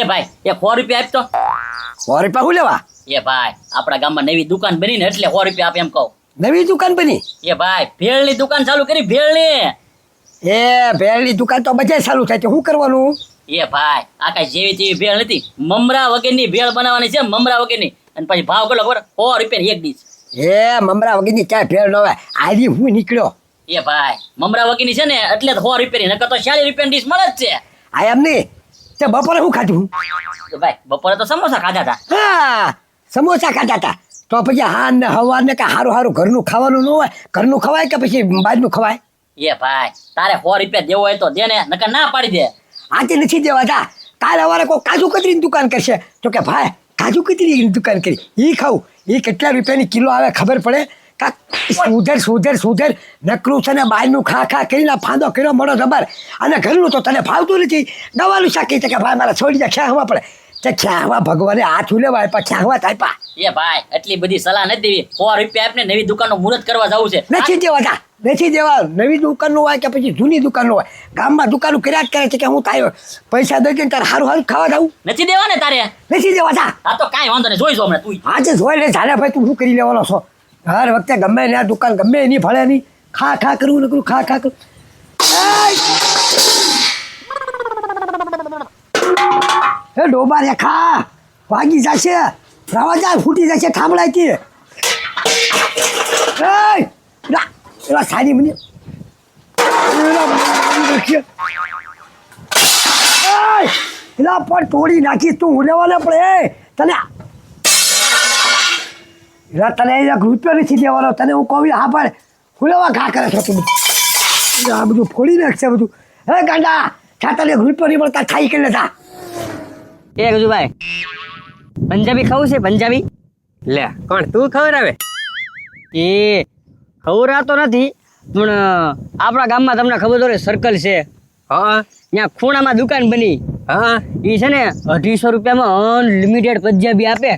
એ ભાઈ એ 100 રૂપિયા આપતો. 100 રૂપિયા શું લેવા? એ ભાઈ આપણા ગામમાં નવી દુકાન બની ને એટલે 100 રૂપિયા આપ એમ કહું. નવી દુકાન બની? એ ભાઈ ભેળની દુકાન ચાલુ કરી, ભેળની. એ ભેળની દુકાન તો બજાર ચાલુ થાય છે, શું કરવાનું? એ ભાઈ આ કઈ જેવી તેવી ભેળ નથી, મમરા વગરની ભેળ બનાવવાની છે, મમરા વગરની. અને પછી ભાવ કેટલો ખબર? 100 રૂપિયા એક ડીશ. એ મમરા વગરની ક્યાંય ભેળ ન હોય. આજે હું નીકળ્યો. એ ભાઈ મમરા વગરની છે ને એટલે 100 રૂપિયાની, નકર તો 40 રૂપિયાની ડીશ મળે જ છે. આ એમ નહીં, તે બપોરે શું ખાધું? ભાઈ બપોરે તો સમોસા ખાધા હતા. હા, સમોસા ખાતા હતા. તો પછી હા ને હવા ને કે હારું હારું ઘરનું ખાવાનું ન હોય? ઘરનું ખવાય કે પછી બહારનું ખવાય? એ ભાઈ તારે 100 રૂપિયા દેવો હોય તો દે ને, નકર ના પાડી દે. આજે નથી દેવાતા. કાલ સવારે કોઈ કાજુ કતરીની દુકાન કરશે તો કે ભાઈ કાજુ કતરીની દુકાન કરી, એ ખાવું. એ કેટલા રૂપિયાની કિલો આવે ખબર પડે? કા સુધર નકરું છે ને બહારનું ખા કરીને ફાંદો કર્યો મળો જબર. અને ઘરનું તો તને ભાવતું નથી. દવાનું શાકી છે કે ભાઈ મારા છોડી જાય ખ્યાહવા પડે. તે ખ્યાહવા ભગવાને હાથ ઉલેવા આપ્યા, ખ્યાહવા આપ્યા. એ ભાઈ એટલી બધી સલાહ નથી દેવી. 100 રૂપિયા આપને નવી દુકાનનું મુહૂર્ત કરવા જવું છે. નથી દેવાતા, નથી દેવા. નવી દુકાનનું હોય કે પછી જૂની દુકાનનું હોય, ગામમાં દુકાનો કર્યા જ કરે છે કે હું તારે પૈસા દઈ દઈને તારે સારું સારું ખાવા જવું. નથી દેવા ને તારે? નથી દેવાતા. હા તો કાંઈ વાંધો નહીં, જોઈશું હમણાં તું. આજે જોઈ લે ઝાલા ભાઈ, તું શું કરી લેવાનો છો? હર વખતે ગમે ને આ દુકાન ગમે એની ભળે નહીં. ખા કરવું નકરું ખા કરું. એ ડોબા રે ખા, વાગી જશે, રવાજા ફૂટી જશે થાંભળાથી. એલા સારી મને એલા પણ તોડી નાખીશ તું. ઉલેવાને પડે તને. એલા તને એક રૂપિયો નથી દેવાનો. તને હું કહું હા પણ હુલેવા ઘા કરે છો તું. આ બધું ફોડી નાખશે બધું. હે ગાંડા છાતા એક રૂપિયો નહીં મળતા ખાઈ કરી લેતા. એ ગજુભાઈ પંજાબી ખાવું છે? પંજાબી લે કોણ તું ખવડાવે? એ ખવડાતો નથી પણ આપણા ગામમાં તમને ખબર તો સર્કલ છે, હા ત્યાં ખૂણામાં દુકાન બની. હા એ છે ને 250 રૂપિયામાં અનલિમિટેડ પંજાબી આપે.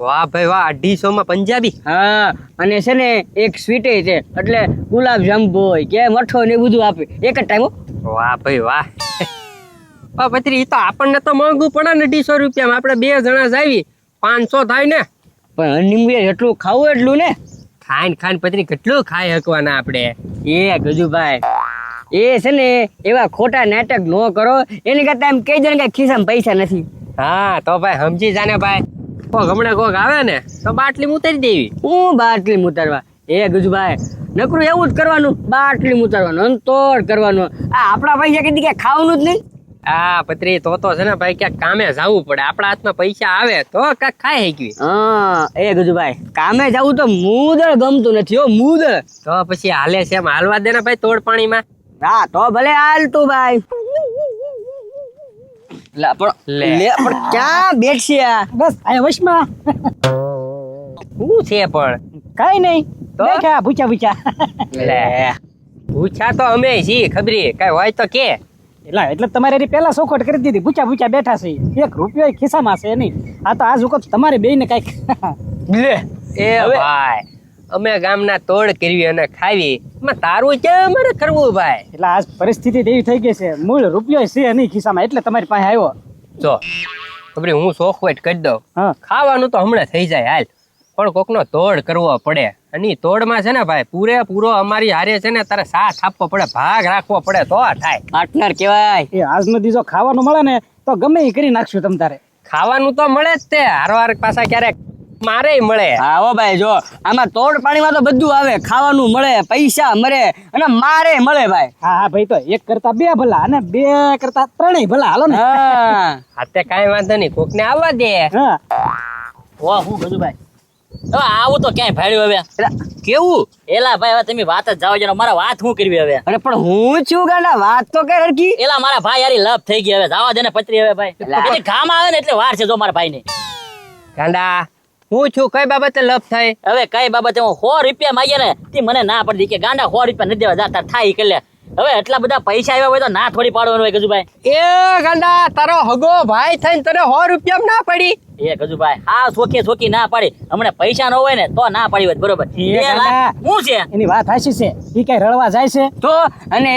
વાહ ભાઈ વાહ, 250 માં પંજાબી? હા, અને છે ને એક સ્વીટ છે, એટલે ગુલાબ જાંબુ હોય કે મઠો ને એ બધું આપે એક જ ટાઈમ. વાહ ભાઈ વાહ. પત્રી એ તો આપણને તો મોંઘું પડે ને 250 રૂપિયામાં. આપણે 2 જણા જાવી 500 થાય ને. પણ અનલિમિટેડ એટલું ખાવું એટલું ને. ખાઈને પત્રી કેટલું ખાઈ શકવાના આપણે? એ ગજુભાઈ એ છે ને એવા ખોટા નાટક ન કરો. એની કરતા એમ કહી દે ને કે ખિસ્સામાં પૈસા નથી. હા તો ભાઈ સમજી જાને ભાઈ. કોક હમણાં કોક આવે ને તો બાટલી ઉતારી દેવી. હું બાટલી ઉતારવા? એ ગજુભાઈ નકરું એવું જ કરવાનું, બાટલી ઉતારવાનું, અંતોડ કરવાનું. આ આપણા પૈસા કીધી કે ખાવાનું જ નહીં. હા પત્રી તો છે ને ભાઈ ક્યાંક કામે જવું પડે. આપણા હાથમાં પૈસા આવે તો કાંઈક ખાઈ શકવી. હા એ ગજુભાઈ કામે જવું તો મૂદળ ગમતું નથી હો, મૂદળ. તો પછી હાલે છે એમ હાલવા દે ને ભાઈ તોડ પાણીમાં. હા તો ભલે હાલતું ભાઈ. પણ ક્યાં બેઠશે આ? બસ આ વશમાં શું છે પણ? કઈ નહીં તો ભૂચા લે પૂછા તો અમે છીએ ખબરી કઈ હોય તો કે. એટલે તમારે પેલા સોખોટ કરી દીધી. ભૂચા બેઠા છે, 1 રૂપિયો ખિસ્સામાં છે નહીં. આ તો આ જુકો તમારે બે ને કઈક લે એ ભાઈ અમે ગામના તોડ કરવી અને ખાવી, એમાં તારું કેમ અમારે કરવું ભાઈ? એટલે આજ પરિસ્થિતિ એવી થઈ ગઈ છે, મૂળ રૂપિયો છે નહીં ખિસ્સામાં, એટલે તમારી પાસે આવ્યો. જો ખબરી હું સોખવટ કરી દઉં. હા ખાવાનું તો હમણાં થઈ જાય હાલ, પણ કોકનો તોડ કરવો પડે. અને ઈ તોડમાં છે ને ભાઈ પૂરેપૂરો અમારી હારે છે ને તારે સાથ આપવો પડે, ભાગ રાખવો પડે તો થાય. પાર્ટનર કહેવાય. એ આજનો દીજો ખાવાનું મળે ને તો ગમે એ કરી નાખશું તમ તારે. ખાવાનું તો મળે જ તે, હારવાર પાછા ક્યારેક મારે મળે. હા હો ભાઈ, જો આમાં તોડ પાણીમાં તો બધું આવે, ખાવાનું મળે, પૈસા મળે અને મારે મળે ભાઈ. હા ભાઈ, તો 1 કરતા 2 ભલા અને 2 કરતા 3 ભલા. હાલો ને. હા તે કાંઈ વાંધો નહીં, કોકને આવવા દે. હા વાહ હું ગજુભાઈ હવે આવું તો ક્યાંય ભાડ્યું હવે. કેવું? એલા ભાઈ હવે તમે વાત જ જાવ છો, મારા વાત શું કરવી હવે? અરે પણ હું છું ગાંડા, વાત તો કર હરકી. એલા મારા ભાઈ યારી લપ થઈ ગઈ, હવે જાવા દે ને પત્રી. હવે ભાઈ કામ આવે ને એટલે વાર છે જો મારા ભાઈ ને. ગાંડા હું છું કઈ બાબતે લપ થાય? હવે કઈ બાબતે હું 100 રૂપિયા માંગે ને તે મને ના પડી કે ગાંડા 100 રૂપિયા નથી દેવા, તાર થાય કરી લે. હવે એટલા બધા પૈસા આવ્યા હોય તો ના થોડી પાડવાનું હોય ગજુભાઈ. એ ગાંડા તારો હગો ભાઈ થઈને તને 100 રૂપિયા ના પડી? એ ગજુભાઈ હા સોખી ના પાડી હમણાં પૈસા ન હોય ને તો ના પાડી હોત બરોબર એ 2 લાખ ગાંડા. શું છે એની વાત હાચી છે ઈ કઈ રળવા જાય છે તો અને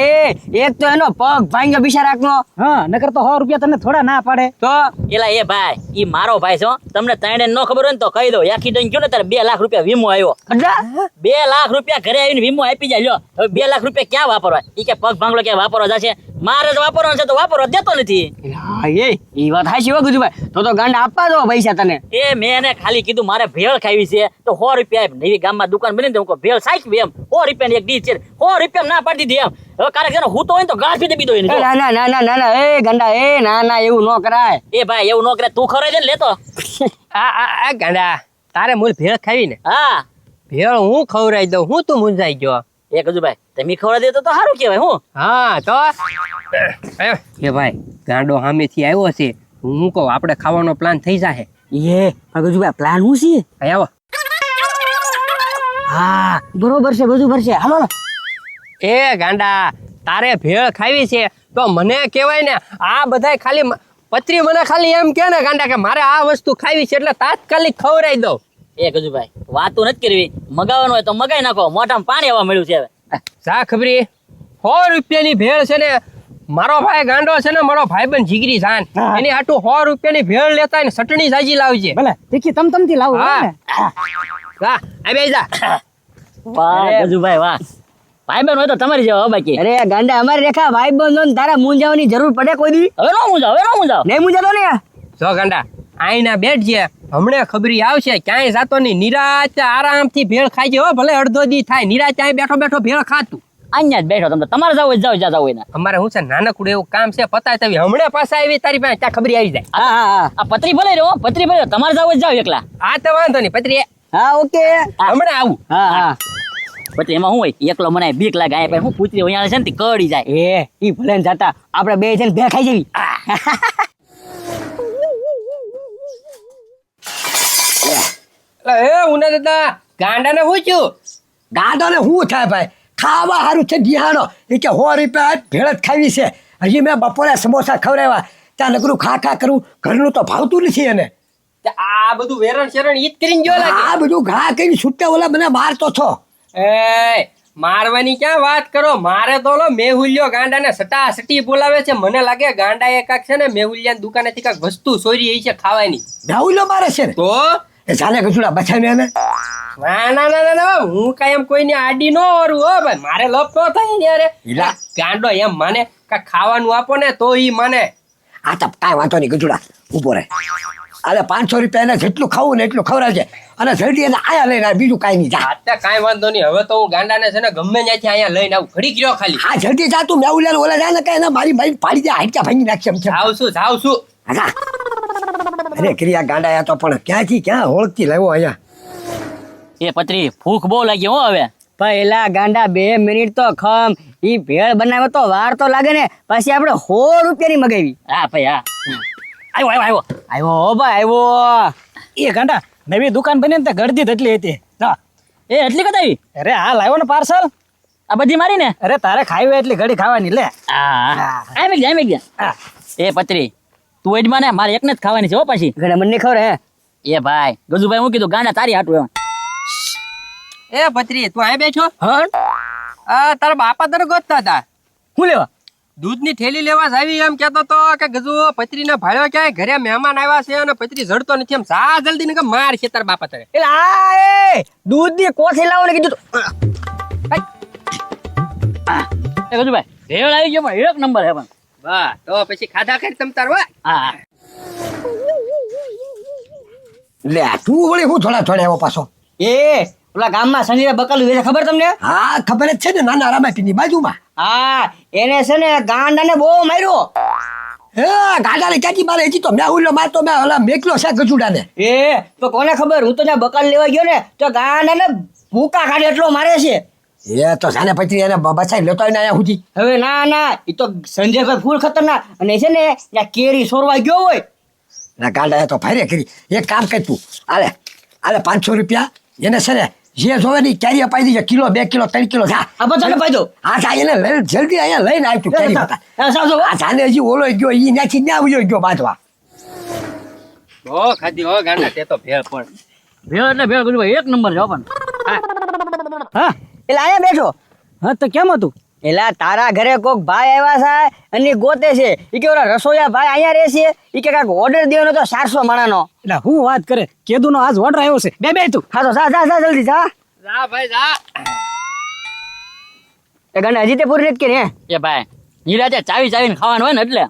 એક તો એનો પગ ભાંગ્યો બિચારાકનો. હા નકર તો 100 રૂપિયા તને થોડા ના પાડે તો એલા એ ભાઈ ઈ મારો ભાઈ છે હો. તમને ત્રણે ન ખબર હોય ને તો કહી દો એક્સિડન્ટ ગયો ને તારે 2 લાખ રૂપિયા વીમો આવ્યો અડધા 2 લાખ રૂપિયા ઘરે આવીને વીમો આપી જાય લ્યો હવે 2 લાખ રૂપિયા ક્યાં વાપરવા ઈ કે પગ ભાંગલો ક્યાં વાપરવા જશે મારે જ વાપરવાનું છે તો વાપરવા દેતો નથી હા એ વાત હાચી હો ગજુભાઈ તો ગાંડા આપવા દો પૈસા તને. એ મેં એને ખાલી કીધું મારે ભેળ ખાવી છે તો 100 રૂપિયા આપ. નવી ગામમાં દુકાન બની ને હું કહું ભેળ સાચવી એમ 100 રૂપિયા એક ડીશ છે 100 રૂપિયા ના પાડી દીધી એમ હવે કારક છે ને હું તો હોય ને તો ગાળ પી દે એને એ ના ના ના ના ના ના એ ગાંડા એ ના ના એવું ન કરાય. એ ભાઈ એવું ન કરે તું ખરે છે ને લેતો આ ગાંડા તારે મૂળ ભેળ ખાવી ને હા ભેળ હું ખવડાવી દઉં હું તું મૂંઝાઈ ગયો. એ કજુ ભાઈ તમે ખવડા દે તો સારું કહેવાય હું હા તો એ ભાઈ ગાંડો સામેથી આવ્યો છે હું કહું આપણે ખાવાનો પ્લાન થઈ જાય. એ ગજુભાઈ પ્લાન શું છે? અહીં આવો. હા બરોબર છે બધું ભરશે હાલો ને. એ ગાંડા તારે ભેળ ખાવી છે તો મને કહેવાય ને આ બધાય ખાલી પત્રી મને ખાલી એમ કે ને ગાંડા કે મારે આ વસ્તુ ખાવી છે એટલે તાત્કાલિક ખવડાવી દઉં. એ કજુ ભાઈ વાતો નથી કરવી મગાવવાનું હોય તો મગાઈ નાખો મોઢામાં પાણી આવવા મળ્યું છે હવે જા ખબરી 100 રૂપિયાની ભેળ છે ને મારો ભાઈ ગાંડો છે ને મારો ભાઈબંધ જીગરી જાન હા. એની હાટું 100 રૂપિયાની ભેળ લેતા હોય ને ચટણી સાજી લાવજે. ભલે તીખી તમતમથી લાવું હા. ને જા આ બે જા. વાહ કજુ ભાઈ વાહ ભાઈ બહેન હોય તો તમારી જેવા બાકી અરે ગાંડા અમારી રેખા ભાઈ બંધો ને તારા મૂંઝાવાની જરૂર પડે કોઈ દી? હવે નો મુંજાવ નહીં મૂંઝાતો ને. જો ગાંડા આઈના બેઠજે હમણે ખબરી આવશે ક્યાંય જાતો નહીં નિરાતે આરામથી ભેળ ખાઈજે હો ભલે અડધો દી થાય નિરાતે અહીં બેઠો બેઠો ભેળ ખાતું. અહીંયા જ બેઠો તમને તમારે જાવ હોય જાવ જ્યાં જાવ હોય ને અમારે શું છે નાનકડું એવું કામ છે પતાય તવી હમણે પાછા આવી તારી પાસે ત્યાં ખબરી આવી જાય. હા હા હા આ પત્રી ભલે રહ્યો પત્રી ભલે રહ્યો. તમારે જાવ હોય જાવ એકલા આ તો વાંધો નહીં પત્રી હા ઓકે હમણે આવું. હા હા પછી એમાં શું હોય એકલો મને બીક લાગે આ ભાઈ હું પૂછરી અહીંયા છે ને તે કડી જાય એ ઈ ભલે ને જાતા આપણે બે છે ને બે ખાઈ જવી. એ ઉના દાદા ગાંડાને શું થયું? ગાડાને શું થાય ભાઈ ખાવા સારું છે દિહાણો એ કે 100 રૂપિયા ભેળ જ ખાવી છે હજી મેં બપોરે સમોસા ખવડાવ્યા ત્યાં નકરું ખા કરું ઘરનું તો ભાવતું નથી એને તે આ બધું વેરણ શેરણ ઈ જ કરીને ગયો લાગે. આ બધું ઘા કરી છૂટા ઓલા મને મારતો છો એ મારવાની ક્યાં વાત કરો મારે તો ઓલો મેહુલ્યો ગાંડાને સટાસટી બોલાવે છે મને લાગે ગાંડા એકાક છે ને મેહુલિયાની દુકાનેથી કાંઈક વસ્તુ ચોરી છે ખાવાની. મેહુલો મારે છે ને તો એ જાને ગજુડા બચાવીને એને ના ના ના ના હું કાંઈ એમ કોઈને આડી ન ઓરું હો ભાઈ મારે લપ ન થાય ને યાર. ઈલા. ગાંડો એમ માને કાંઈક ખાવાનું આપો ને તો ઈ માને. આ તો કાંઈ વાંધો નહીં ગજુડા ઊભો રહે અરે 500 રૂપિયા એને જેટલું ખાવું ને એટલું ખવડાવજે અને જલ્દી એને આયા લઈને આવે, બીજું કાંઈ નહીં જા અત્યારે કાંઈ વાંધો નહીં હવે તો હું ગાંડાને છે ને ગમે ત્યાંથી અહીંયા લઈને આવું ઘડીક રહ્યો ખાલી. હા જલ્દી જા તું મેહુલિયા ઓલા જાય ને કાંઈ એને મારી બાઈ પાડી દે હાડકા ભાંગી નાખશે એમ છે જાઉં છું. હા અરે ક્રિયા ગાંડા તો પણ ક્યાંથી ક્યાં હોળતી લાવ્યો અહીંયા એ પત્રી ભૂખ બહુ લાગી હો હવે પહેલા ગાંડા 2 મિનિટ તો ખમ ઈ ભેળ બનાવે તો વાર તો લાગે ને પછી આપણે 100 રૂપિયાની મગાવી. હા ભાઈ હા આવ્યો આવ્યો હો ભાઈ આવ્યો. એ ગાંડા નવી દુકાન બની ને તે ગળદી જ એટલી હતી જા. એ એટલી કદાવી અરે હા લાવ્યો ને પાર્સલ આ બધી મારી ને અરે તારે ખાવી હોય એટલી ઘડી ખાવાની લે હા આઈ મેક જા એ પત્રી તું એડમાં ને મારે એકને જ ખાવાની છે હો પાછી ઘણા મને ખબર હે. એ ભાઈ ગજુભાઈ હું કીધું ગાંડા તારી હાટું એમ એ પત્રી તું અહીં બેઠો હણ તારા બાપા તને ગોતતા હતા હું લેવા દૂધની થેલી લેવા જ આવી એમ કહેતો તો કે ગજુ પત્રીને ભાળ્યો ક્યાંય ઘરે મહેમાન આવ્યા છે અને પત્રી જડતો નથી એમ જા જલ્દી ને કે માર છે તારા બાપા તારે. એટલે આ એ દૂધની કોથળી લાવવાનું કીધું તું. એ ગજુભાઈ ભેળ આવી ગયો પણ એક નંબર હે પણ વાહ તો પછી ખાધા કરી તમ તાર વાહ. હા લે તું વળી હું થોડા આવ્યો પાછો એ ઓલા ગામમાં સંજય બકાલું વેચે ખબર તમને? હા ખબર જ છે ને નાના રામાપીની બાજુમાં હા એને છે ને ગાંડાને બહુ માર્યો. હે ગાડાને ક્યાંથી મારે હજી તો મેહુલો મારતો મેં ઓલા મેકલો છે ગજુડાને એ તો કોને ખબર હું તો ત્યાં બકાલ લેવા ગયો ને તો ગાંડાને ભૂકા કાઢે એટલો મારે છે. એ તો સાને પછી એને બચાઈ લેતો હોય ને અહીંયા સુધી હવે ના ના એ તો સંજયભાઈ ફૂલ ખતરનાક અને છે ને ત્યાં કેરી સોરવા ગયો હોય. ના ગાડાએ તો ફાયરે કરી એક કામ કર તું આલે 500 રૂપિયા એને છે ને જે જોવે ને કેરી અપાઈ દીજે કિલો 2 કિલો 3 કિલો જા આ બધાને ફાયદો. હા જા એને લઈ જલ્દી અહીંયા લઈને આવ તું કેરી બતા હા, સાચો. આ જાને હજી ઓલો ગયો ઈ ન્યાથી ન્યા આવ્યો ગયો બાજવા હો ખાધી હો ગાંડા તે તો ભેળ પણ ભેળ એટલે ભેળ ગજુભાઈ એક નંબર છે હો પણ હા એટલે અહીંયા બેઠો હા તો કેમ હતું એલા તારા ઘરે કોક ભાઈ આવ્યા છે અને ઈ ગોતે છે ઈ કે ઓલા રસોઈયા ભાઈ અહીંયા રહે છે ઈ કે કાંઈક ઓર્ડર દેવાનો તો 400 માણાનો. એટલે હું વાત કરે કેદુનો આજ ઓર્ડર આવ્યો છે બે તું હા તો જા જા જા જલ્દી જા. જા ભાઈ જા. એ ગાંડા હજી તે પૂરી નથી કરી હે એ ભાઈ નિરાતે ચાવી ચાવીને ખાવાનું હોય ને એટલે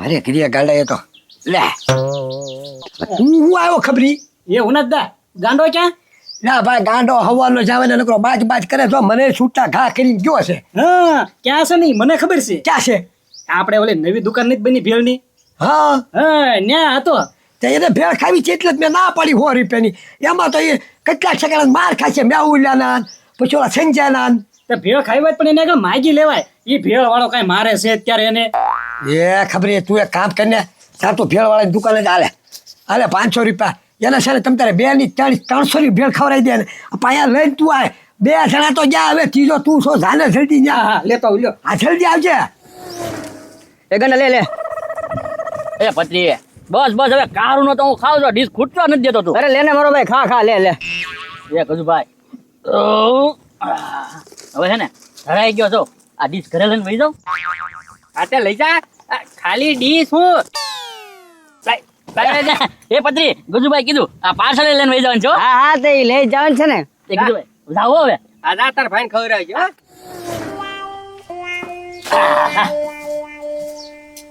અરે ક્રિયા ગાંડા એ તો લે હું આવ્યો ખબરી એ ઉનત દા ગાંડો ક્યાં ના ભાઈ ગાંડો હવાનો જાવે નકરો બાજ બાજ કરે તો મને છૂટા ઘા કરીને ગયો છે. હા ક્યાં છે નહીં મને ખબર છે ક્યાં છે? આપણે ઓલી નવી દુકાન નથી બની ભેળની હા હા ન્યા હતો તે એને ભેળ ખાવી છે એટલે જ મેં ના પાડી 100 રૂપિયાની. એમાં તો એ કેટલાક સેકન્ડ માર ખાય છે મેહુલિયાના પછી ઓલા સંજયના. તે ભેળ ખાઈ હોય પણ એને આગળ માગી લેવાય ઈ ભેળ વાળો કઈ મારે છે અત્યારે એને એ ખબર એ તું એક કામ કરીને તાર તો ભેળ વાળાની દુકાને જ હાલે 500 રૂપિયા એના છે ને તમ તારે 2 ની 300 ની ભેળ ખવડાવી દે ને પાયા લઈને તું આય 2 જણા તો જા હવે ત્રીજો તું છો જાને જલ્દી જા. હા લેતો આવું, લ્યો આ જલ્દી આવજે. એ ગાંડા લે લે એ પત્રી બસ બસ હવે કારું નો તો હું ખાવ છો ડીશ ખૂટતો નથી દેતો તું અરે લેને મારો ભાઈ ખા ખા લે લે એ ગજુભાઈ હવે છે ને ધરાઈ ગયો છો આ ડીશ ઘરે લઈને વહી જાઉં આતે લઈ જા આ ખાલી ડીશ હું એ પત્રી ગજુભાઈ કીધું આ પાર્સલ લઈને વહી જવાનું છો હા હા તે ઈ લઈ જવાનું છે ને એ ગજુભાઈ જાઓ હવે આ જા તાર ભાઈને ખવડાવજો હો.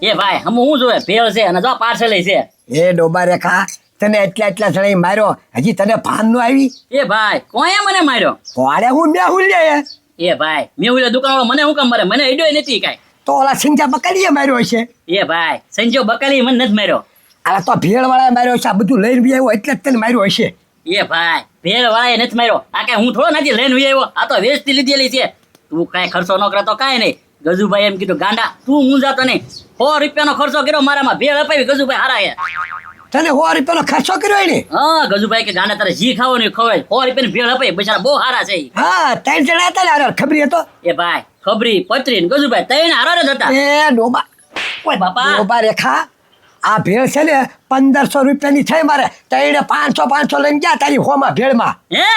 એ ભાઈ હમ હું જોવે ભેળ છે અને જો પાર્સલ છે એ ડોબા રેખા તને એટલા જણા માર્યો હજી તને ભાન નો આવી? એ ભાઈ કોણે મને માર્યો કોણે હું મેહુલિયા એ ભાઈ મેં ઓલા દુકાન વાળો મને હું કામ મારે મને ઈડ્યો નથી કાંઈ તો ઓલા સિંજા બકડીએ માર્યો છે. એ ભાઈ સંજો બકાલી મને નથી માર્યો આ તો ભેળ વાળા માર્યો છે. આ બધું લઈને બી આવ્યો એટલે જ તને માર્યો હશે. એ ભાઈ ભેળ વાળાએ નથી માર્યો આ કઈ હું થોડો નથી લઈને વહી આવ્યો આ તો વેચતી લીધેલી છે તું કાંઈ ખર્ચો ન કરે તો કાંઈ નહીં ગજુભાઈ એમ કીધું ગાંડા તું હું જાતો નહીં 100 રૂપિયાનો ખર્ચો કર્યો મારામાં ભેળ અપાવી ગજુભાઈ હારા છે તને 100 રૂપિયાનો ખર્ચો કર્યો ને? હા ગજુભાઈ કે ગાંડા તારે જી ખાવાનું એ ખવાય 100 રૂપિયાની ભેળ અપાવી બિચારા બહુ હારા છે ઈ. હા 3 જણા હતા ને હારે ખબરી હતો. એ ભાઈ ખબરી પત્રી ને ગજુભાઈ તઈને હારા જ હતા એ ડોબા ઓય બાપા ડોબા રેખા આ ભેળ છે ને 1500 રૂપિયાની થઈ મારે તઈને 500 લઈને ગયા તારી હોમાં ભેળમાં. હે